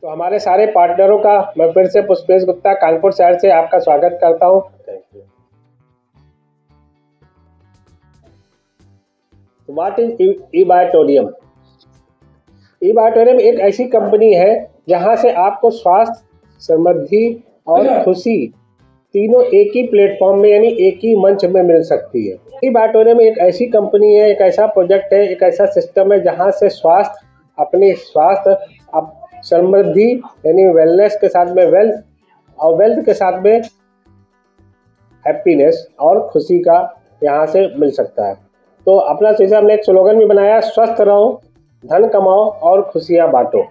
तो हमारे सारे पार्टनरों का मैं फिर से पुष्पेश गुप्ता कानपुर शहर से आपका स्वागत करता हूं। Thank you. व्हाट इज ई बायोटोरियम? ई बायोटोरियम एक ऐसी कंपनी है जहां से आपको स्वास्थ्य, समृद्धि और खुशी तीनों एक ही प्लेटफॉर्म में यानी एक ही मंच में मिल सकती है। ई बायोटोरियम एक ऐसी कंपनी है, एक ऐसा प्रोजेक्ट है, एक ऐसा सिस्टम है जहां से अपने स्वास्थ्य, समृद्धि यानी वेलनेस के साथ में वेल्थ और वेल्थ के साथ में हैप्पीनेस और खुशी का यहाँ से मिल सकता है। तो अपना चीज़ हमने एक स्लोगन भी बनाया, स्वस्थ रहो, धन कमाओ और खुशियाँ बांटो।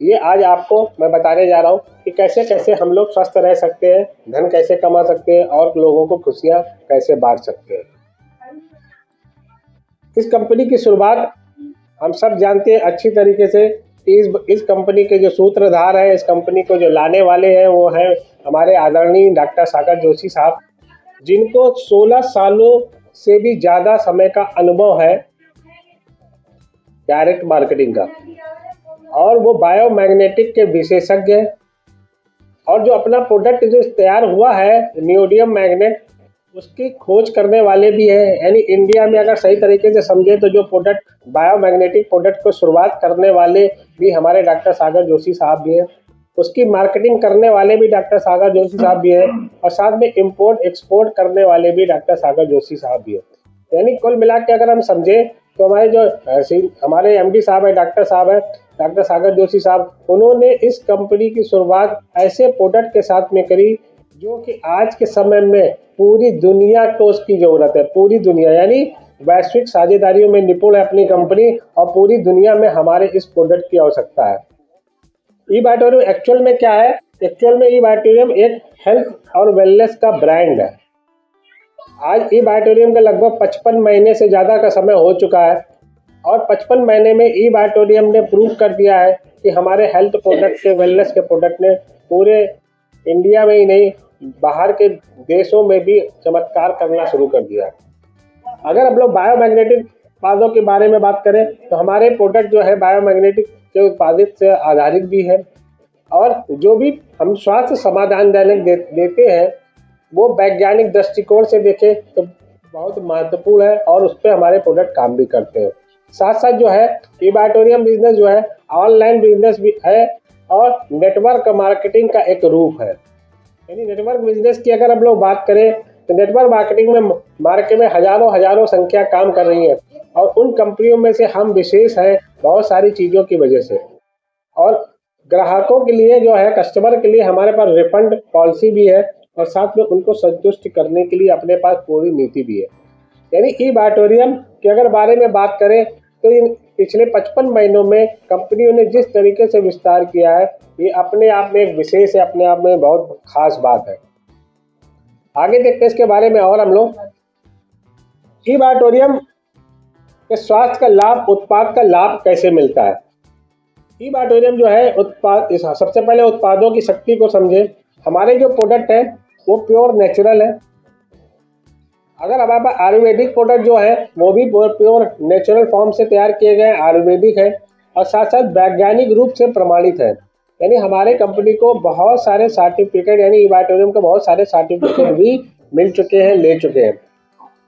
ये आज आपको मैं बताने जा रहा हूँ कि कैसे कैसे हम लोग स्वस्थ रह सकते हैं, धन कैसे कमा सकते हैं और लोगों को खुशियाँ कैसे बांट सकते हैं। इस कंपनी की शुरुआत हम सब जानते हैं अच्छी तरीके से। इस कंपनी के जो सूत्रधार है, इस कंपनी को जो लाने वाले हैं वो हैं हमारे आदरणीय डॉक्टर सागर जोशी साहब, जिनको 16 सालों से भी ज़्यादा समय का अनुभव है डायरेक्ट मार्केटिंग का, और वो बायोमैग्नेटिक के विशेषज्ञ हैं। और जो अपना प्रोडक्ट जो तैयार हुआ है नियोडियम मैग्नेट, उसकी खोज करने वाले भी हैं। यानी इंडिया में अगर सही तरीके से समझे तो जो प्रोडक्ट बायोमैग्नेटिक प्रोडक्ट को शुरुआत करने वाले भी हमारे डॉक्टर सागर जोशी साहब भी हैं, उसकी मार्केटिंग करने वाले भी डॉक्टर सागर जोशी साहब भी हैं, और साथ में इंपोर्ट एक्सपोर्ट करने वाले भी डॉक्टर सागर जोशी साहब भी हैं। यानी कुल मिला के अगर हम समझे तो हमारे एमडी साहब है, डॉक्टर साहब है, डॉक्टर सागर जोशी साहब, उन्होंने इस कंपनी की शुरुआत ऐसे प्रोडक्ट के साथ में करी जो कि आज के समय में पूरी दुनिया को उसकी ज़रूरत है। पूरी दुनिया यानी वैश्विक साझेदारियों में निपुण है अपनी कंपनी, और पूरी दुनिया में हमारे इस प्रोडक्ट की आवश्यकता है। ई बायोटोरियम एक्चुअल में क्या है? एक्चुअल में ई बायोटोरियम एक हेल्थ और वेलनेस का ब्रांड है। आज ई बायोटोरियम का लगभग 55 महीने से ज़्यादा का समय हो चुका है, और 55 महीने में ई बायोटोरियम ने प्रूव कर दिया है कि हमारे हेल्थ प्रोडक्ट के, वेलनेस के प्रोडक्ट ने पूरे इंडिया में ही नहीं बाहर के देशों में भी चमत्कार करना शुरू कर दिया है। अगर हम लोग बायोमैग्नेटिक उत्पादों के बारे में बात करें तो हमारे प्रोडक्ट जो है बायोमैग्नेटिक के उत्पादित से आधारित भी है, और जो भी हम स्वास्थ्य समाधान देते हैं वो वैज्ञानिक दृष्टिकोण से देखें तो बहुत महत्वपूर्ण है, और उस पर हमारे प्रोडक्ट काम भी करते हैं। साथ साथ जो है ई बायोटोरियम बिजनेस जो है ऑनलाइन बिजनेस भी है और नेटवर्क मार्केटिंग का एक रूप है। यानी नेटवर्क बिजनेस की अगर हम लोग बात करें तो नेटवर्क मार्केटिंग में मार्केट में हजारों संख्या काम कर रही है, और उन कंपनियों में से हम विशेष हैं बहुत सारी चीज़ों की वजह से। और ग्राहकों के लिए जो है, कस्टमर के लिए हमारे पास रिफंड पॉलिसी भी है, और साथ में उनको संतुष्ट करने के लिए अपने पास पूरी नीति भी है। यानी ई बायोटोरियम के अगर बारे में बात करें तो इन पिछले 55 महीनों में कंपनियों ने जिस तरीके से विस्तार किया है, ये अपने आप में एक विशेष है, अपने आप में बहुत खास बात है। आगे देखते हैं इसके बारे में और हम लोग। ई बायोटोरियम के स्वास्थ्य का लाभ, उत्पाद का लाभ कैसे मिलता है? ई बायोटोरियम जो है सबसे पहले उत्पादों की शक्ति को समझे। हमारे जो प्रोडक्ट है वो प्योर नेचुरल है। अगर हमारे पास आयुर्वेदिक प्रोडक्ट जो है वो भी प्योर नेचुरल फॉर्म से तैयार किए गए आयुर्वेदिक है, और साथ साथ वैज्ञानिक रूप से प्रमाणित है। यानी हमारे कंपनी को बहुत सारे सर्टिफिकेट, यानी ई बायोटोरियम के बहुत सारे सर्टिफिकेट भी मिल चुके हैं, ले चुके हैं।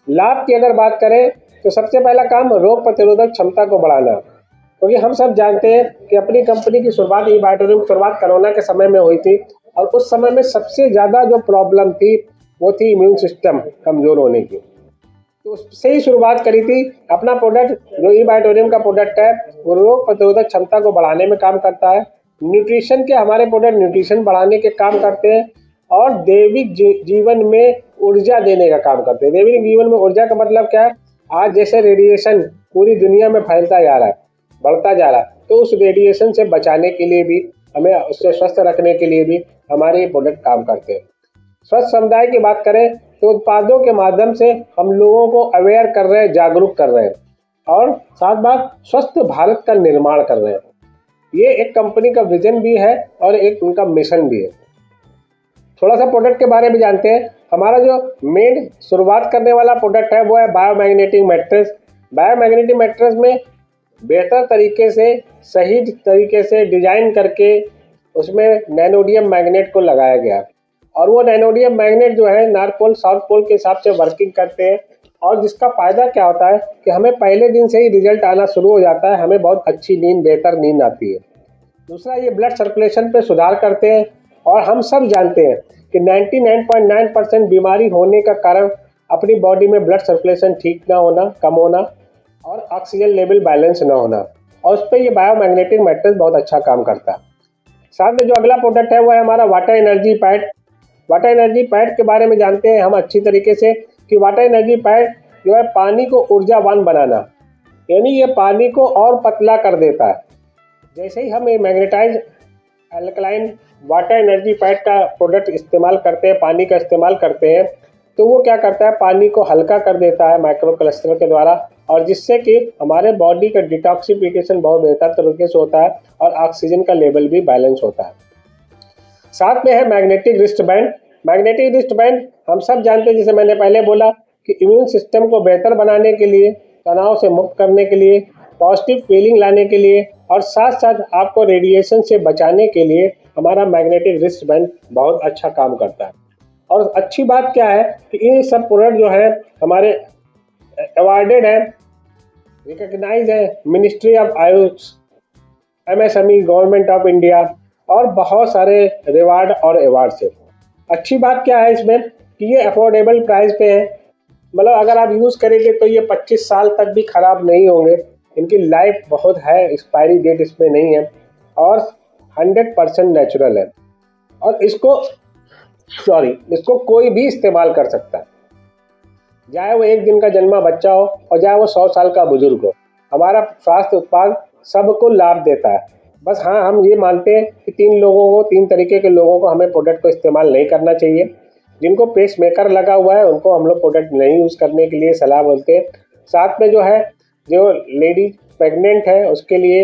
लाभ की अगर बात करें तो सबसे पहला काम रोग प्रतिरोधक क्षमता को बढ़ाना, क्योंकि हम सब जानते हैं कि अपनी कंपनी की शुरुआत ई बायोटोरियम की शुरुआत कोरोना के समय में हुई थी, और उस समय में सबसे ज़्यादा जो प्रॉब्लम थी वो थी इम्यून सिस्टम कमज़ोर होने की। तो उससे ही शुरुआत करी थी। अपना प्रोडक्ट जो ई बायोटोरियम का प्रोडक्ट है वो रोग प्रतिरोधक क्षमता को बढ़ाने में काम करता है। न्यूट्रिशन के हमारे प्रोडक्ट न्यूट्रिशन बढ़ाने के काम करते हैं, और दैविक जीवन में ऊर्जा देने का काम करते हैं। दैविक जीवन में ऊर्जा का मतलब क्या है? आज जैसे रेडिएशन पूरी दुनिया में फैलता जा रहा है, बढ़ता जा रहा है, तो उस रेडिएशन से बचाने के लिए भी, हमें उससे स्वस्थ रखने के लिए भी हमारे प्रोडक्ट काम करते हैं। स्वस्थ समुदाय की बात करें तो उत्पादों के माध्यम से हम लोगों को अवेयर कर रहे हैं, जागरूक कर रहे हैं, और साथ बात स्वस्थ भारत का निर्माण कर रहे हैं। ये एक कंपनी का विजन भी है और एक उनका मिशन भी है। थोड़ा सा प्रोडक्ट के बारे में जानते हैं। हमारा जो मेन शुरुआत करने वाला प्रोडक्ट है वो है बायोमैग्नेटिक मैट्रेस। बायोमैग्नेटिक मैट्रेस में बेहतर तरीके से, सही तरीके से डिजाइन करके उसमें नैनोडियम मैग्नेट को लगाया गया और वो नैनोडियम मैग्नेट जो है नॉर्थ पोल साउथ पोल के हिसाब से वर्किंग करते हैं और जिसका फ़ायदा क्या होता है कि हमें पहले दिन से ही रिजल्ट आना शुरू हो जाता है, हमें बहुत अच्छी नींद, बेहतर नींद आती है। दूसरा, ये ब्लड सर्कुलेशन पे सुधार करते हैं और हम सब जानते हैं कि 99.9% बीमारी होने का कारण अपनी बॉडी में ब्लड सर्कुलेशन ठीक ना होना, कम होना और ऑक्सीजन लेवल बैलेंस ना होना, और उस पर ये बायोमैग्नेटिक मैट्रेस बहुत अच्छा काम करता है। साथ में जो अगला प्रोडक्ट है वो है हमारा water energy pad. Water energy pad के बारे में जानते हैं हम अच्छी तरीके से कि वाटर एनर्जी पैड जो है पानी को ऊर्जावान बनाना, यानी ये पानी को और पतला कर देता है। जैसे ही हम ये magnetize alkaline water energy pad का प्रोडक्ट इस्तेमाल करते हैं, पानी का इस्तेमाल करते हैं, तो वो क्या करता है, पानी को हल्का कर देता है माइक्रो क्लस्टर के द्वारा, और जिससे कि हमारे बॉडी का डिटॉक्सिफिकेशन बहुत बेहतर तरीके से होता है और ऑक्सीजन का लेवल भी बैलेंस होता है। साथ में है magnetic wrist band. Magnetic wrist band हम सब जानते हैं, जैसे मैंने पहले बोला कि इम्यून सिस्टम को बेहतर बनाने के लिए, तनाव से मुक्त करने के लिए, पॉजिटिव फीलिंग लाने के लिए और साथ साथ आपको रेडिएशन से बचाने के लिए हमारा मैग्नेटिक रिस्ट बैंड बहुत अच्छा काम करता है। और अच्छी बात क्या है कि ये सब प्रोडक्ट जो है हमारे अवार्डेड है, रिकग्नाइज है ministry of Ayush, MSME, government of India और बहुत सारे रिवार्ड और अवार्ड से। अच्छी बात क्या है इसमें कि ये अफोर्डेबल प्राइस पे है, मतलब अगर आप यूज़ करेंगे तो ये 25 साल तक भी ख़राब नहीं होंगे, इनकी लाइफ बहुत है, एक्सपायरी डेट इसमें नहीं है और 100% नेचुरल है और इसको कोई भी इस्तेमाल कर सकता है, चाहे वो 1 दिन का जन्मा बच्चा हो और चाहे वो 100 साल का बुजुर्ग हो। हमारा स्वास्थ्य उत्पाद सबको लाभ देता है। बस हाँ, हम ये मानते हैं कि 3 तरीके के लोगों को हमें प्रोडक्ट को इस्तेमाल नहीं करना चाहिए। जिनको पेस मेकर लगा हुआ है उनको हम लोग प्रोडक्ट नहीं यूज़ करने के लिए सलाह बोलते हैं। साथ में जो लेडी प्रेग्नेंट है उसके लिए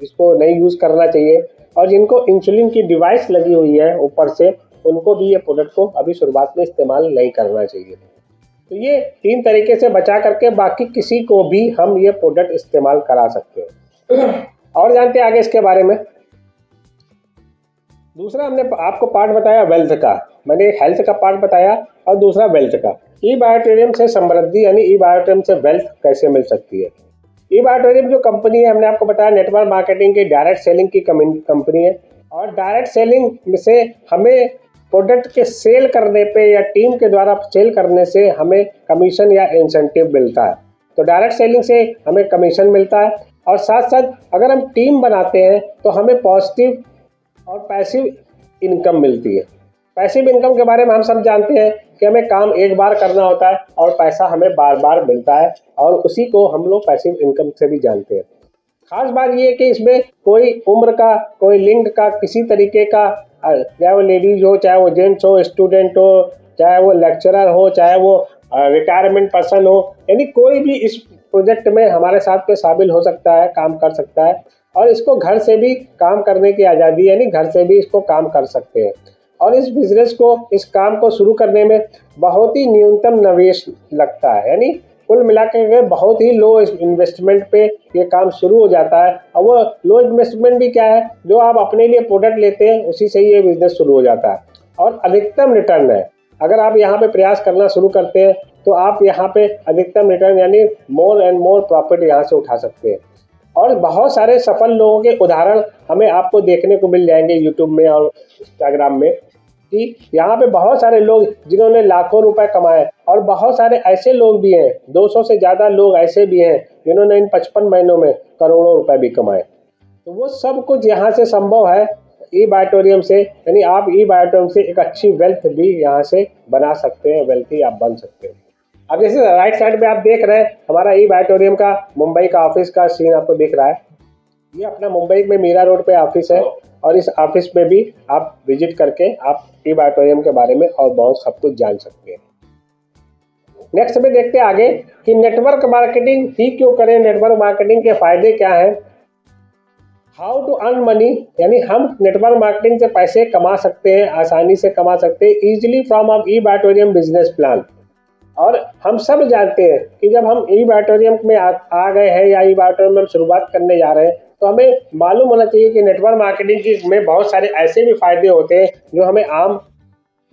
इसको नहीं यूज़ करना चाहिए, और जिनको इंसुलिन की डिवाइस लगी हुई है ऊपर से, उनको भी ये प्रोडक्ट को अभी शुरुआत में इस्तेमाल नहीं करना चाहिए। तो ये 3 तरीके से बचा करके बाकी किसी को भी हम ये प्रोडक्ट इस्तेमाल करा सकते हैं। और जानते हैं आगे इसके बारे में। दूसरा हमने आपको पार्ट बताया वेल्थ का, मैंने हेल्थ का पार्ट बताया और दूसरा वेल्थ का। ई बायोटेरियम से समृद्धि यानी ई बायोटेरियम से वेल्थ कैसे मिल सकती है। ई बायोटेरियम जो कंपनी है, हमने आपको बताया नेटवर्क मार्केटिंग की, डायरेक्ट सेलिंग की कंपनी है, और डायरेक्ट सेलिंग से हमें प्रोडक्ट के सेल करने पे या टीम के द्वारा सेल करने से हमें कमीशन या इंसेंटिव मिलता है। तो डायरेक्ट सेलिंग से हमें कमीशन मिलता है और साथ साथ अगर हम टीम बनाते हैं तो हमें पॉजिटिव और पैसिव इनकम मिलती है। पैसिव इनकम के बारे में हम सब जानते हैं कि हमें काम एक बार करना होता है और पैसा हमें बार बार मिलता है, और उसी को हम लोग पैसिव इनकम से भी जानते हैं। खास बात ये है कि इसमें कोई उम्र का, कोई लिंग का, किसी तरीके का, चाहे वो लेडीज हो, चाहे वो जेंट्स हो, स्टूडेंट हो, चाहे वो लेक्चरर हो, चाहे वो रिटायरमेंट पर्सन हो, यानी कोई भी इस प्रोजेक्ट में हमारे साथ पे शामिल हो सकता है, काम कर सकता है, और इसको घर से भी काम करने की आज़ादी, यानी घर से भी इसको काम कर सकते हैं। और इस बिजनेस को, इस काम को शुरू करने में बहुत ही न्यूनतम निवेश लगता है, यानी कुल मिलाकर बहुत ही लो इन्वेस्टमेंट पे ये काम शुरू हो जाता है। और वो लो इन्वेस्टमेंट भी क्या है, जो आप अपने लिए प्रोडक्ट लेते हैं उसी से ये बिजनेस शुरू हो जाता है और अधिकतम रिटर्न है। अगर आप यहाँ पे प्रयास करना शुरू करते हैं तो आप यहाँ पे अधिकतम रिटर्न यानी मोर एंड मोर प्रॉफिट यहाँ से उठा सकते हैं। और बहुत सारे सफल लोगों के उदाहरण हमें आपको देखने को मिल जाएंगे यूट्यूब में और इंस्टाग्राम में, कि यहाँ पे बहुत सारे लोग जिन्होंने लाखों रुपए कमाए, और बहुत सारे ऐसे लोग भी हैं, 200 से ज़्यादा लोग ऐसे भी हैं जिन्होंने इन 55 महीनों में करोड़ों रुपए भी कमाए। तो वो सब कुछ यहाँ से संभव है ई बायोटेरियम से, यानी आप ई बायोटेरियम से एक अच्छी वेल्थ भी यहाँ से बना सकते हैं, वेल्थी आप बन सकते हैं। अब जैसे राइट साइड पे आप देख रहे हैं हमारा ई बायोटेरियम का मुंबई का ऑफिस का सीन आपको दिख रहा है। ये अपना मुंबई में मीरा रोड पे ऑफिस है, और इस ऑफिस में भी आप विजिट करके आप ई बायोटेरियम के बारे में और बहुत सब कुछ जान सकते हैं। नेक्स्ट में देखते हैं आगे कि नेटवर्क मार्केटिंग ही क्यों करें, नेटवर्क मार्केटिंग के फायदे क्या हैं। हाउ टू अर्न मनी, यानी हम नेटवर्क मार्केटिंग से पैसे कमा सकते हैं, आसानी से कमा सकते हैं, easily from a e bioterium business plan. और हम सब जानते हैं कि जब हम ई बायोटेरियम में आ गए हैं या ई बायोटेरियम में शुरुआत करने जा रहे हैं तो हमें मालूम होना चाहिए कि नेटवर्क मार्केटिंग में बहुत सारे ऐसे भी फ़ायदे होते हैं जो हमें आम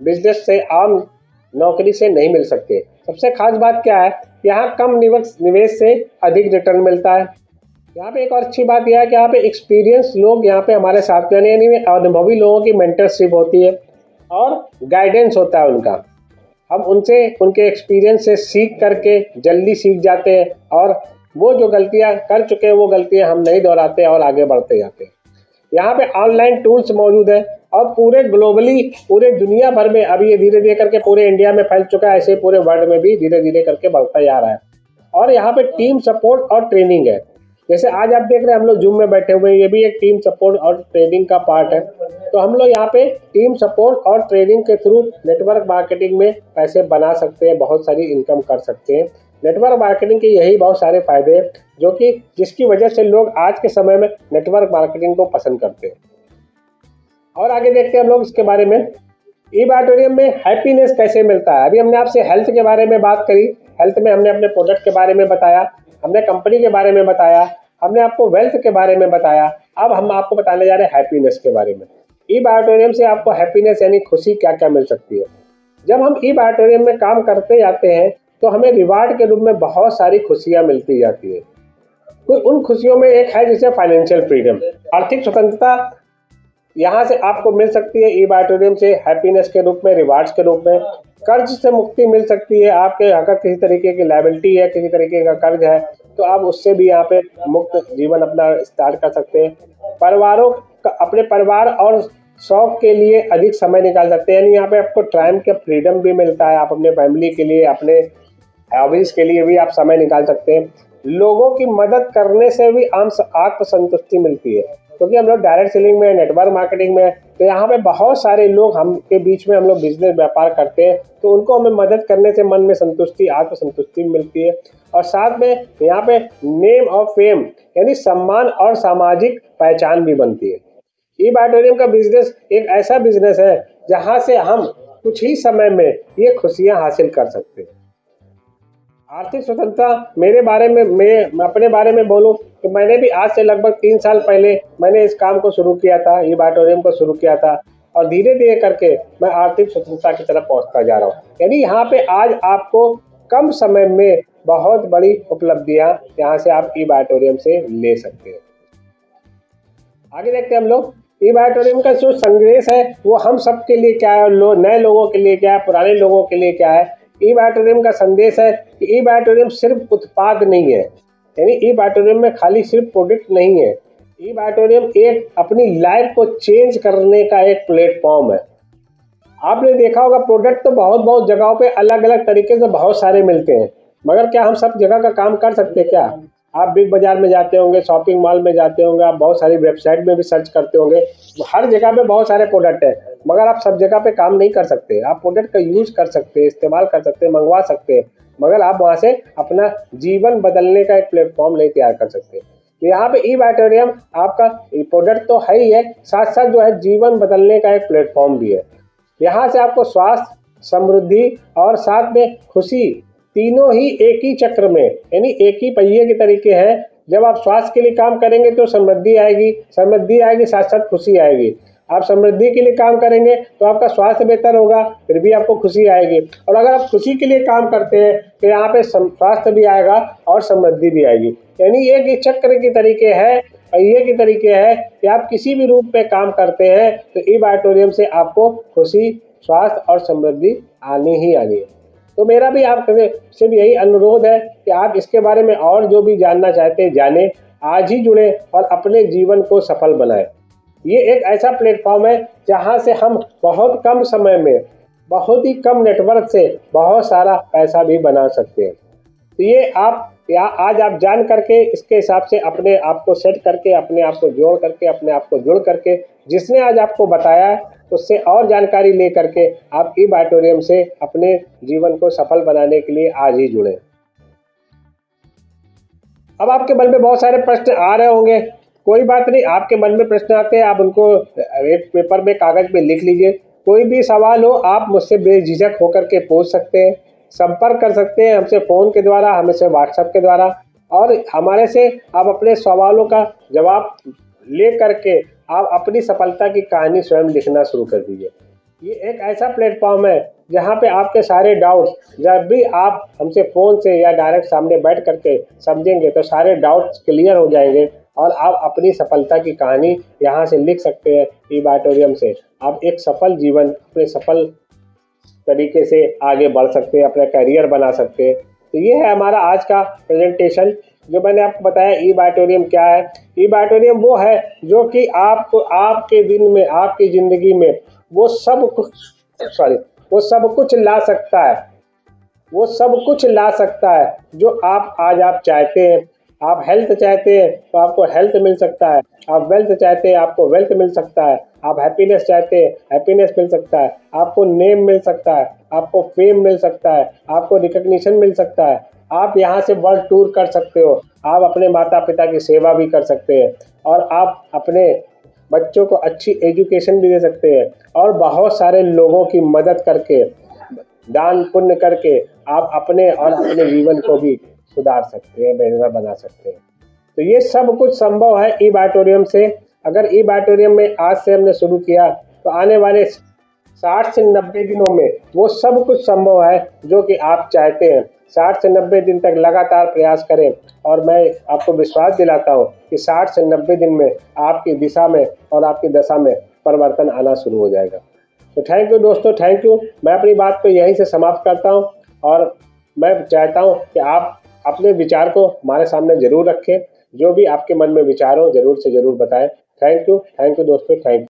बिजनेस से, आम नौकरी से नहीं मिल सकते। सबसे खास बात क्या है, यहाँ कम निवेश से अधिक रिटर्न मिलता है। यहाँ पे एक और अच्छी बात यह है कि यहाँ पे एक्सपीरियंस लोग यहाँ पे हमारे साथ में, यानी अनुभवी लोगों की मेंटरशिप होती है और गाइडेंस होता है उनका। हम उनसे, उनके एक्सपीरियंस से सीख करके जल्दी सीख जाते हैं और वो जो गलतियाँ कर चुके हैं वो गलतियाँ हम नहीं दोहराते और आगे बढ़ते जाते हैं। यहाँ पे ऑनलाइन टूल्स मौजूद है और पूरे ग्लोबली, पूरे दुनिया भर में अभी ये धीरे धीरे करके पूरे इंडिया में फैल चुका है, ऐसे पूरे वर्ल्ड में भी धीरे धीरे करके बढ़ता जा रहा है। और यहाँ पे टीम सपोर्ट और ट्रेनिंग है। जैसे आज आप देख रहे हैं हम लोग जूम में बैठे हुए हैं, ये भी एक टीम सपोर्ट और ट्रेनिंग का पार्ट है। तो हम लोग यहाँ पे टीम सपोर्ट और ट्रेनिंग के थ्रू नेटवर्क मार्केटिंग में पैसे बना सकते हैं, बहुत सारी इनकम कर सकते हैं। नेटवर्क मार्केटिंग के यही बहुत सारे फायदे हैं जो कि जिसकी वजह से लोग आज के समय में नेटवर्क मार्केटिंग को पसंद करते हैं। और आगे देखते हैं हम लोग इसके बारे में, ई-बाटोरियम में हैप्पीनेस कैसे मिलता है। अभी हमने आपसे हेल्थ के बारे में बात करी, हेल्थ में हमने अपने प्रोडक्ट के बारे में बताया, हमने कंपनी के बारे में बताया, हमने आपको वेल्थ के बारे में बताया। अब हम आपको बताने जा रहे हैं हैप्पीनेस के बारे में। ई-बाटोरियम से आपको हैप्पीनेस यानी खुशी क्या क्या मिल सकती है। जब हम ई-बाटोरियम में काम करते जाते हैं तो हमें रिवार्ड के रूप में बहुत सारी खुशियाँ मिलती जाती है। तो उन खुशियों में एक है जैसे फाइनेंशियल फ्रीडम, आर्थिक स्वतंत्रता यहाँ से आपको मिल सकती है ई-बाटोरियम से, हैप्पीनेस के रूप में, रिवार्ड्स के रूप में। कर्ज से मुक्ति मिल सकती है, आपके अगर किसी तरीके की लायबिलिटी है, किसी तरीके का कर्ज है तो आप उससे भी यहाँ पे मुक्त जीवन अपना स्टार्ट कर सकते हैं। अपने परिवार और शौक के लिए अधिक समय निकाल सकते हैं, यानी यहाँ पे आपको टाइम का फ्रीडम भी मिलता है। आप अपने फैमिली के लिए, अपने हॉबीज के लिए भी आप समय निकाल सकते हैं। लोगों की मदद करने से भी आत्मसंतुष्टि मिलती है, क्योंकि हम लोग डायरेक्ट सेलिंग में, नेटवर्क मार्केटिंग में, तो यहाँ पे बहुत सारे लोग हम के बीच में हम लोग बिजनेस व्यापार करते हैं, तो उनको हमें मदद करने से मन में संतुष्टि, आत्मसंतुष्टि मिलती है। और साथ में यहाँ पे नेम और फेम यानी सम्मान और सामाजिक पहचान भी बनती है। ई-बाटोरियम का बिजनेस एक ऐसा बिजनेस है जहाँ से हम कुछ ही समय में ये खुशियाँ हासिल कर सकते हैं। आर्थिक स्वतंत्रता मेरे बारे में, मैं अपने बारे में बोलूं तो मैंने भी आज से लगभग 3 साल पहले मैंने इस काम को शुरू किया था, ई-बाटोरियम को शुरू किया था और धीरे धीरे करके मैं आर्थिक स्वतंत्रता की तरफ पहुंचता जा रहा हूं। यानी यहाँ पे आज आपको कम समय में बहुत बड़ी उपलब्धियां यहाँ से आप ई-बाटोरियम से ले सकते हैं। आगे देखते हैं हम लोग ई-बाटोरियम का जो संदेश है वो हम सब के लिए क्या है, नए लोगों के लिए क्या है, पुराने लोगों के लिए क्या है। ई-बाटोरियम का संदेश है कि ई-बाटोरियम सिर्फ उत्पाद नहीं है, यानी ई-बाटोरियम में खाली सिर्फ प्रोडक्ट नहीं है। ई-बाटोरियम एक अपनी लाइफ को चेंज करने का एक प्लेटफॉर्म है। आपने देखा होगा प्रोडक्ट तो बहुत बहुत जगहों पे अलग अलग तरीके से बहुत सारे मिलते हैं, मगर क्या हम सब जगह का काम कर सकते हैं क्या? आप बिग बाजार में जाते होंगे, शॉपिंग मॉल में जाते होंगे, आप बहुत सारी वेबसाइट में भी सर्च करते होंगे, हर जगह पे बहुत सारे प्रोडक्ट हैं, मगर आप सब जगह पे काम नहीं कर सकते। आप प्रोडक्ट का यूज कर सकते हैं, इस्तेमाल कर सकते हैं, मंगवा सकते हैं, मगर आप वहाँ से अपना जीवन बदलने का एक प्लेटफॉर्म नहीं तैयार कर सकते। यहाँ पे ई-बाटोरियम आपका प्रोडक्ट तो है ही है, साथ साथ जो है जीवन बदलने का एक प्लेटफॉर्म भी है। यहाँ से आपको स्वास्थ्य, समृद्धि और साथ में खुशी, तीनों ही एक ही चक्र में, यानी एक ही पहिए के तरीके हैं। जब आप स्वास्थ्य के लिए काम करेंगे तो समृद्धि आएगी, साथ साथ खुशी आएगी। आप समृद्धि के लिए काम करेंगे तो आपका स्वास्थ्य बेहतर होगा, फिर भी आपको खुशी आएगी। और अगर आप खुशी के लिए काम करते हैं तो यहाँ पे स्वास्थ्य भी आएगा और समृद्धि भी आएगी। यानी एक चक्र के तरीके है, पहिए के तरीके है कि आप किसी भी रूप में काम करते हैं तो ई-बाटोरियम से आपको खुशी, स्वास्थ्य और समृद्धि आनी ही आनी है। तो मेरा भी आप से भी यही अनुरोध है कि आप इसके बारे में और जो भी जानना चाहते हैं जानें, आज ही जुड़ें और अपने जीवन को सफल बनाएं। ये एक ऐसा प्लेटफॉर्म है जहां से हम बहुत कम समय में, बहुत ही कम नेटवर्क से बहुत सारा पैसा भी बना सकते हैं। तो ये आज आप जान करके इसके हिसाब से अपने आप को सेट करके, अपने आप को जोड़ करके, अपने आप को जुड़ करके, जिसने आज आपको बताया है उससे और जानकारी ले करके आप ई-बाटोरियम से अपने जीवन को सफल बनाने के लिए आज ही जुड़े। अब आपके मन में बहुत सारे प्रश्न आ रहे होंगे, कोई बात नहीं, आपके मन में प्रश्न आते हैं, आप उनको एक पेपर में, कागज पे लिख लीजिए। कोई भी सवाल हो आप मुझसे बेझिझक होकर के पूछ सकते हैं, संपर्क कर सकते हैं हमसे फ़ोन के द्वारा, हमसे व्हाट्सएप के द्वारा। और हमारे से आप अपने सवालों का जवाब ले करके आप अपनी सफलता की कहानी स्वयं लिखना शुरू कर दीजिए। ये एक ऐसा प्लेटफॉर्म है जहाँ पे आपके सारे डाउट्स, जब भी आप हमसे फ़ोन से या डायरेक्ट सामने बैठ करके समझेंगे तो सारे डाउट्स क्लियर हो जाएंगे और आप अपनी सफलता की कहानी यहाँ से लिख सकते हैं। ई-बाइटोरियम से आप एक सफल जीवन, अपने सफल तरीके से आगे बढ़ सकते हैं, अपना करियर बना सकते हैं। तो ये है हमारा आज का प्रेजेंटेशन, जो मैंने आपको बताया ई-बाइटोरियम क्या है। ई-बाइटोरियम वो है जो कि आपको आपके दिन में, आपकी ज़िंदगी में वो सब कुछ ला सकता है, वो सब कुछ ला सकता है जो आप चाहते हैं। आप हेल्थ चाहते हैं तो आपको हेल्थ मिल सकता है, आप वेल्थ चाहते हैं आपको वेल्थ मिल सकता है, आप हैप्पीनेस चाहते हैं हैप्पीनेस मिल सकता है, आपको नेम मिल सकता है, आपको फेम मिल सकता है, आपको रिकग्निशन मिल सकता है। आप यहाँ से वर्ल्ड टूर कर सकते हो, आप अपने माता पिता की सेवा भी कर सकते हैं और आप अपने बच्चों को अच्छी एजुकेशन भी दे सकते हैं और बहुत सारे लोगों की मदद करके, दान पुण्य करके आप अपने और अपने जीवन को भी सुधार सकते हैं, बेहतर बना सकते हैं। तो ये सब कुछ संभव है ई-बाइटोरियम से। अगर ई-बाइटोरियम में आज से हमने शुरू किया तो आने वाले 60 से 90 दिनों में वो सब कुछ संभव है जो कि आप चाहते हैं। 60 से 90 दिन तक लगातार प्रयास करें और मैं आपको विश्वास दिलाता हूँ कि 60 से 90 दिन में आपकी दिशा में और आपकी दशा में परिवर्तन आना शुरू हो जाएगा। तो थैंक यू दोस्तों, थैंक यू। मैं अपनी बात को यहीं से समाप्त करता हूँ और मैं चाहता हूँ कि आप अपने विचार को हमारे सामने ज़रूर रखें। जो भी आपके मन में विचार हो ज़रूर से ज़रूर बताएं। थैंक यू दोस्तों, थैंक यू।